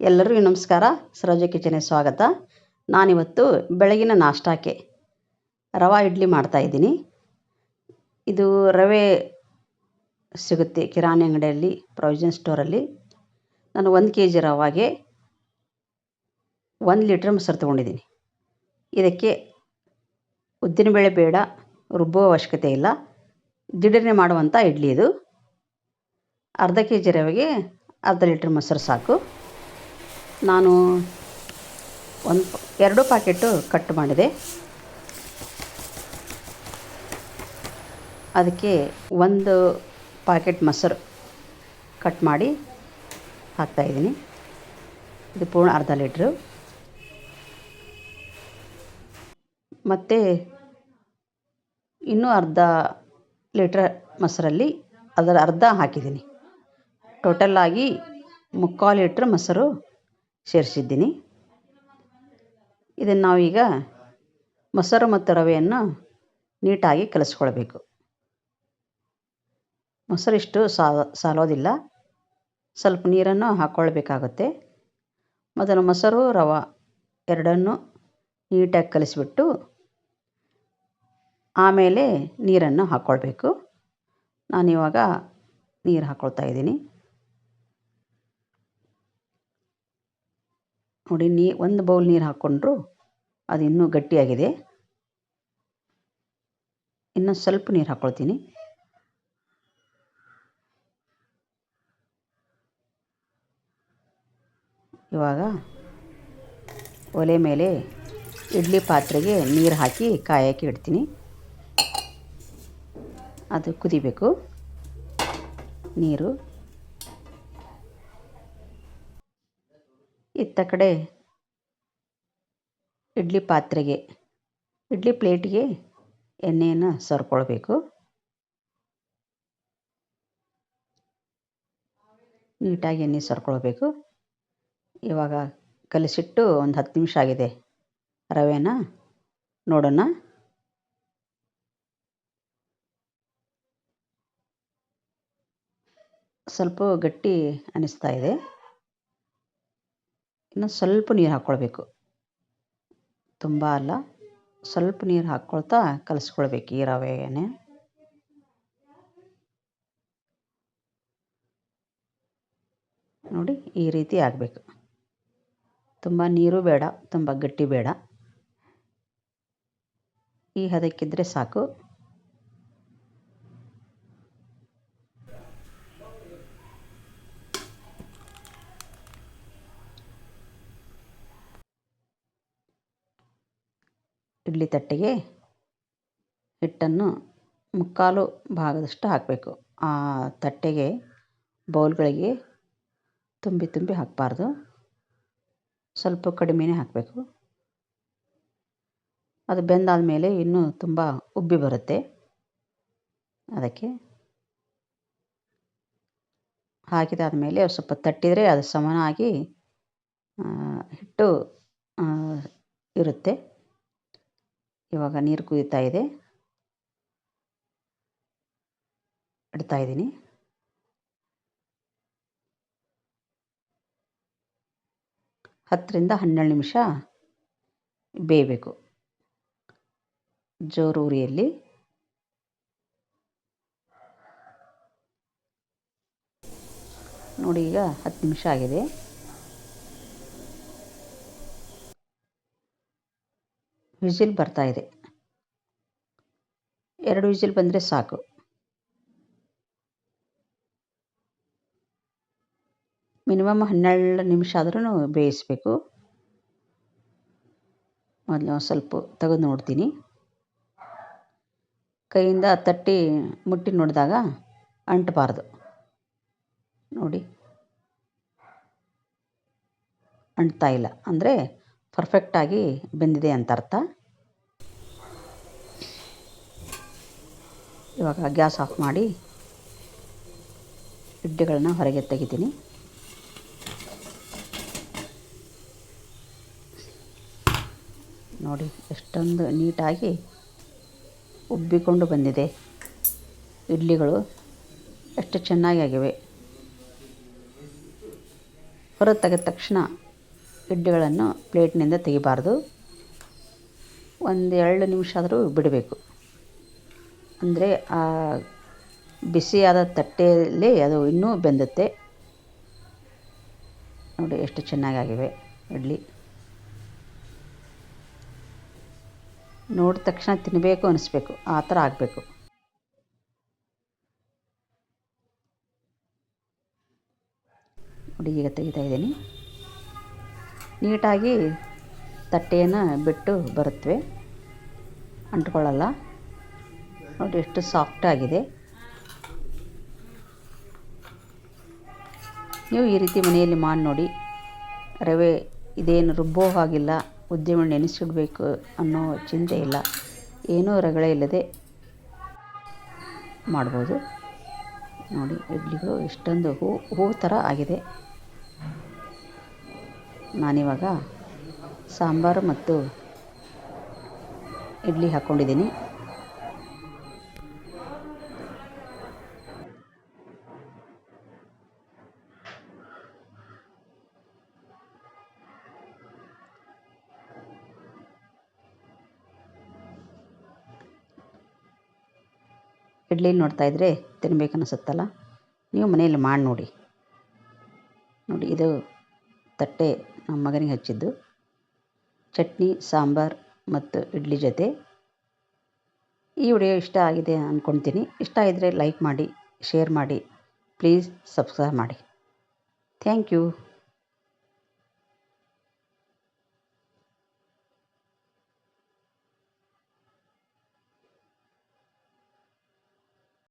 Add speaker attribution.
Speaker 1: ಎಲ್ಲರಿಗೂ ನಮಸ್ಕಾರ. ಸರೋಜ ಕಿಚನ್ಗೆ ಸ್ವಾಗತ. ನಾನಿವತ್ತು ಬೆಳಗಿನ ನಾಷ್ಟಾಕ್ಕೆ ರವಾ ಇಡ್ಲಿ ಮಾಡ್ತಾಯಿದ್ದೀನಿ. ಇದು ರವೆ ಸಿಗುತ್ತೆ ಕಿರಾಣಿ ಅಂಗಡಿಯಲ್ಲಿ, ಪ್ರಾವಿಷನ್ ಸ್ಟೋರಲ್ಲಿ. ನಾನು 1 kg ರವಾಗೆ 1 ಲೀಟ್ರ್ ಮೊಸರು ತೊಗೊಂಡಿದ್ದೀನಿ. ಇದಕ್ಕೆ ಉದ್ದಿನಬೇಳೆ ಬೇಡ, ರುಬ್ಬುವ ಅವಶ್ಯಕತೆ ಇಲ್ಲ, ದಿಢೀರನೆ ಮಾಡುವಂಥ ಇಡ್ಲಿ ಇದು. ಅರ್ಧ kg ರವೆಗೆ ಅರ್ಧ ಲೀಟ್ರ್ ಮೊಸರು ಸಾಕು. ನಾನು 2 ಪ್ಯಾಕೆಟು ಕಟ್ ಮಾಡಿದೆ. ಅದಕ್ಕೆ 1 ಪ್ಯಾಕೆಟ್ ಮೊಸರು ಕಟ್ ಮಾಡಿ ಹಾಕ್ತಾಯಿದ್ದೀನಿ. ಇದು ಪೂರ್ಣ ಅರ್ಧ ಲೀಟ್ರು. ಮತ್ತು ಇನ್ನೂ ಅರ್ಧ ಲೀಟ್ರ್ ಮೊಸರಲ್ಲಿ ಅದರ ಅರ್ಧ ಹಾಕಿದ್ದೀನಿ. ಟೋಟಲ್ಲಾಗಿ 3/4 ಲೀಟ್ರ್ ಮೊಸರು ಸೇರಿಸಿದ್ದೀನಿ. ಇದನ್ನು ನಾವೀಗ ಮೊಸರು ಮತ್ತು ರವೆಯನ್ನು ನೀಟಾಗಿ ಕಲಿಸ್ಕೊಳ್ಬೇಕು. ಮೊಸರು ಇಷ್ಟು ಸಾಲೋದಿಲ್ಲ, ಸ್ವಲ್ಪ ನೀರನ್ನು ಹಾಕ್ಕೊಳ್ಬೇಕಾಗುತ್ತೆ. ಮೊದಲು ಮೊಸರು ರವೆ ಎರಡನ್ನೂ ನೀಟಾಗಿ ಕಲಿಸ್ಬಿಟ್ಟು ಆಮೇಲೆ ನೀರನ್ನು ಹಾಕ್ಕೊಳ್ಬೇಕು. ನಾನಿವಾಗ ನೀರು ಹಾಕ್ಕೊಳ್ತಾ ಇದ್ದೀನಿ. ನೋಡಿ, 1 ಬೌಲ್ ನೀರು ಹಾಕ್ಕೊಂಡ್ರು ಅದು ಇನ್ನೂ ಗಟ್ಟಿಯಾಗಿದೆ. ಇನ್ನು ಸ್ವಲ್ಪ ನೀರು ಹಾಕ್ಕೊಳ್ತೀನಿ. ಇವಾಗ ಒಲೆ ಮೇಲೆ ಇಡ್ಲಿ ಪಾತ್ರೆಗೆ ನೀರು ಹಾಕಿ ಕಾಯೋಕ್ಕೆ ಇಡ್ತೀನಿ. ಅದು ಕುದಿಬೇಕು ನೀರು. ಇತ್ತ ಕಡೆ ಇಡ್ಲಿ ಪ್ಲೇಟಿಗೆ ಎಣ್ಣೆಯನ್ನು ಸವರ್ಕೊಳ್ಬೇಕು. ನೀಟಾಗಿ ಎಣ್ಣೆ ಸವರ್ಕೊಳ್ಬೇಕು. ಇವಾಗ ಕಲಿಸಿಟ್ಟು ಒಂದು 10 ನಿಮಿಷ ಆಗಿದೆ. ರವೆನ ನೋಡೋಣ. ಸ್ವಲ್ಪ ಗಟ್ಟಿ ಅನ್ನಿಸ್ತಾ ಇದೆ. ಇನ್ನು ಸ್ವಲ್ಪ ನೀರು ಹಾಕ್ಕೊಳ್ಬೇಕು, ತುಂಬ ಅಲ್ಲ, ಸ್ವಲ್ಪ ನೀರು ಹಾಕ್ಕೊಳ್ತಾ ಕಲಿಸ್ಕೊಳ್ಬೇಕು ಈ ರವೆಯನ್ನೇ. ನೋಡಿ, ಈ ರೀತಿ ಆಗಬೇಕು. ತುಂಬ ನೀರು ಬೇಡ, ತುಂಬ ಗಟ್ಟಿ ಬೇಡ, ಈ ಹದಕ್ಕಿದ್ರೆ ಸಾಕು. ಇಡ್ಲಿ ತಟ್ಟೆಗೆ ಹಿಟ್ಟನ್ನು 3/4 ಭಾಗದಷ್ಟು ಹಾಕಬೇಕು. ಆ ತಟ್ಟೆಗೆ ಬೌಲ್ಗಳಿಗೆ ತುಂಬಿ ಹಾಕಬಾರ್ದು, ಸ್ವಲ್ಪ ಕಡಿಮೆನೇ ಹಾಕಬೇಕು. ಅದು ಬೆಂದಾದ ಮೇಲೆ ಇನ್ನೂ ತುಂಬ ಉಬ್ಬಿ ಬರುತ್ತೆ. ಅದಕ್ಕೆ ಹಾಕಿದಾದ ಮೇಲೆ ಸ್ವಲ್ಪ ತಟ್ಟಿದರೆ ಅದು ಸಮನಾಗಿ ಹಿಟ್ಟು ಇರುತ್ತೆ. ಇವಾಗ ನೀರು ಕುದೀತಾ ಇದೆ, ಇಡ್ತಾ ಇದ್ದೀನಿ. ಹತ್ತರಿಂದ 12 ನಿಮಿಷ ಬೇಯಬೇಕು ಜೋರು ಉರಿಯಲ್ಲಿ. ನೋಡಿ, ಈಗ 10 ನಿಮಿಷ ಆಗಿದೆ. ವಿಸಿಲ್ ಬರ್ತಾ ಇದೆ. 2 ವಿಸಿಲ್ ಬಂದರೆ ಸಾಕು. ಮಿನಿಮಮ್ 12 ನಿಮಿಷ ಆದ್ರೂ ಬೇಯಿಸಬೇಕು. ಮೊದಲು ಸ್ವಲ್ಪ ತೆಗೆದು ನೋಡ್ತೀನಿ. ಕೈಯಿಂದ ತಟ್ಟಿ ಮುಟ್ಟಿ ನೋಡಿದಾಗ ಅಂಟಬಾರ್ದು. ನೋಡಿ, ಅಂಟ್ತಾ ಇಲ್ಲ ಅಂದರೆ ಪರ್ಫೆಕ್ಟಾಗಿ ಬೆಂದಿದೆ ಅಂತ ಅರ್ಥ. ಇವಾಗ ಗ್ಯಾಸ್ ಆಫ್ ಮಾಡಿ ಇಡ್ಲಿಗಳನ್ನ ಹೊರಗೆ ತೆಗಿತೀನಿ. ನೋಡಿ, ಎಷ್ಟೊಂದು ನೀಟಾಗಿ ಉಬ್ಬಿಕೊಂಡು ಬಂದಿದೆ. ಇಡ್ಲಿಗಳು ಎಷ್ಟು ಚೆನ್ನಾಗಿ ಆಗಿವೆ. ಹೊರ ತೆಗೆದ ತಕ್ಷಣ ಇಡ್ಲಿಗಳನ್ನು ಪ್ಲೇಟ್ನಿಂದ ತೆಗಿಬಾರ್ದು. 1-2 ನಿಮಿಷ ಆದರೂ ಬಿಡಬೇಕು. ಅಂದರೆ ಆ ಬಿಸಿಯಾದ ತಟ್ಟೆಯಲ್ಲಿ ಅದು ಇನ್ನೂ ಬೆಂದುತ್ತೆ. ನೋಡಿ ಎಷ್ಟು ಚೆನ್ನಾಗಾಗಿವೆ ಇಡ್ಲಿ. ನೋಡಿದ ತಕ್ಷಣ ತಿನ್ನಬೇಕು ಅನಿಸ್ಬೇಕು, ಆ ಥರ ಆಗಬೇಕು. ನೋಡಿ ಈಗ ತೆಗಿತಾ ಇದ್ದೀನಿ. ನೀಟಾಗಿ ತಟ್ಟೆಯನ್ನು ಬಿಟ್ಟು ಬರುತ್ತವೆ, ಅಂಟ್ಕೊಳ್ಳಲ್ಲ. ನೋಡಿ ಎಷ್ಟು ಸಾಫ್ಟಾಗಿದೆ. ನೀವು ಈ ರೀತಿ ಮನೆಯಲ್ಲಿ ಮಾಡಿ ನೋಡಿ. ರವೆ ಇದೇನು ರುಬ್ಬೋ ಹಾಗಿಲ್ಲ, ಉದ್ದಿನ ನೆನೆಸಿಡಬೇಕು ಅನ್ನೋ ಚಿಂತೆ ಇಲ್ಲ. ಏನೂ ರಗಳೆ ಇಲ್ಲದೆ ಮಾಡ್ಬೋದು. ನೋಡಿ ಇಡ್ಲಿಗಳು ಇಷ್ಟೊಂದು ಹೂ ಥರ ಆಗಿದೆ. ನಾನಿವಾಗ ಸಾಂಬಾರು ಮತ್ತು ಇಡ್ಲಿ ಹಾಕ್ಕೊಂಡಿದ್ದೀನಿ. ಇಡ್ಲಿ ನೋಡ್ತಾ ಇದ್ದರೆ ತಿನ್ಬೇಕು ಅನಿಸುತ್ತಲ್ಲ. ನೀವು ಮನೆಯಲ್ಲಿ ಮಾಡಿ ನೋಡಿ. ನೋಡಿ ಇದು ತಟ್ಟೆ ನಮ್ಮ ಮಗನಿಗೆ ಹಚ್ಚಿದ್ದು. ಚಟ್ನಿ, ಸಾಂಬಾರು ಮತ್ತು ಇಡ್ಲಿ ಜೊತೆ. ಈ ವಿಡಿಯೋ ಇಷ್ಟ ಆಗಿದೆ ಅಂದ್ಕೊಳ್ತೀನಿ. ಇಷ್ಟ ಇದ್ದರೆ ಲೈಕ್ ಮಾಡಿ, ಶೇರ್ ಮಾಡಿ, ಪ್ಲೀಸ್ ಸಬ್ಸ್ಕ್ರೈಬ್ ಮಾಡಿ. Thank you.